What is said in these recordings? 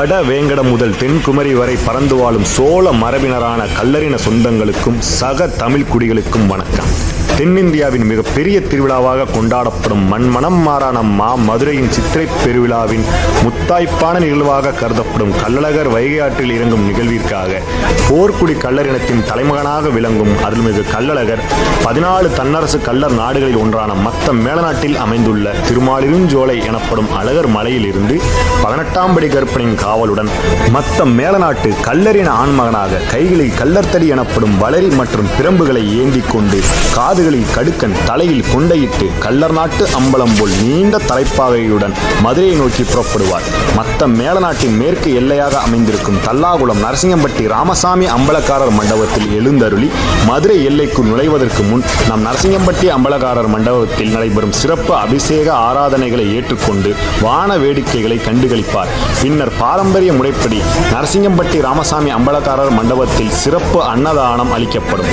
வட வேங்கடம் முதல் தென்குமரி வரை பறந்து வாழும் சோழ மரபினரான கல்லறின சொந்தங்களுக்கும் சக தமிழ் குடிகளுக்கும் வணக்கம். தென்னிந்தியாவின் மிகப்பெரிய திருவிழாவாக கொண்டாடப்படும் மண்மனம் மாறான மதுரையின் சித்திரை பெருவிழாவின் முத்தாய்ப்பான நிகழ்வாக கருதப்படும் கள்ளழகர் வைகை ஆற்றில் இறங்கும் நிகழ்விற்காக போர்க்குடி கள்ளரினத்தின் தலைமகனாக விளங்கும் அருள்மிகு கள்ளழகர் 14 தன்னரசு கள்ளர் நாடுகளில் ஒன்றான மத்தம் மேலநாட்டில் அமைந்துள்ள திருமாலிருஞ்சோலை எனப்படும் அழகர் மலையில் இருந்து 18ஆம் படி கற்பனையின் காவலுடன் மத்தம் மேலநாட்டு கல்லரின ஆண்மகனாக கைகளில் கள்ளர்த்தடி எனப்படும் வளரி மற்றும் பிரம்புகளை ஏந்திக் கொண்டு காதுகளில் கடுக்கன் தலையில் கொண்டையிட்டு கள்ளர் நாட்டு அம்பலம் போல் நீண்ட தலைப்பாகையுடன் மதுரையை நோக்கி புறப்படுவார். மத்தம் மேலநாட்டின் மேற்கு எல்லையாக அமைந்திருக்கும் தல்லாகுளம் நரசிங்கம்பட்டி ராமசாமி அம்பலக்காரர் மண்டபத்தில் எழுந்தருளி மதுரை எல்லைக்குள் நுழைவதற்கு முன் நம் நரசிங்கம்பட்டி அம்பலக்காரர் மண்டபத்தில் நடைபெறும் சிறப்பு அபிஷேக ஆராதனைகளை ஏற்றுக்கொண்டு வான வேடிக்கைகளை கண்டுகளிப்பார். பின்னர் பாரம்பரிய முறைப்படி நரசிங்கம்பட்டி ராமசாமி அம்பலக்காரர் மண்டபத்தில் சிறப்பு அன்னதானம் அளிக்கப்படும்.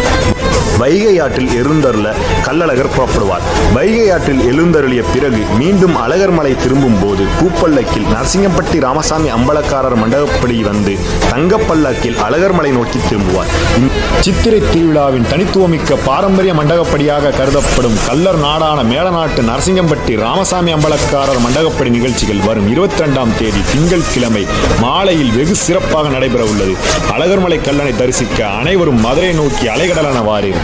வைகை ஆற்றில் எழுந்தருள கள்ளழகர் புறப்படுவார். வைகை ஆற்றில் எழுந்தருளிய பிறகு மீண்டும் அழகர் மலை திரும்பும் போது பூப்பல்லக்கில் நரசிங்கம்பட்டி ராமசாமி அம்பலக்காரர் மண்டபப்படி வந்து தங்கப்பல்லக்கில் அழகர் மலை நோக்கி திரும்புவார். சித்திரை திருவிழாவின் தனித்துவமிக்க பாரம்பரிய மண்டபப்படியாக கருதப்படும் கள்ளர் நாடான மேலநாட்டு நரசிங்கம்பட்டி ராமசாமி அம்பலக்காரர் மண்டபப்படி நிகழ்ச்சிகள் வரும் 22ஆம் தேதி திங்கட்கிழமை மாலையில் வெகு சிறப்பாக நடைபெற உள்ளது. அழகர்மலை கல்லனை தரிசிக்க அனைவரும் மதுரை நோக்கி அலைகடலான வாரீர்.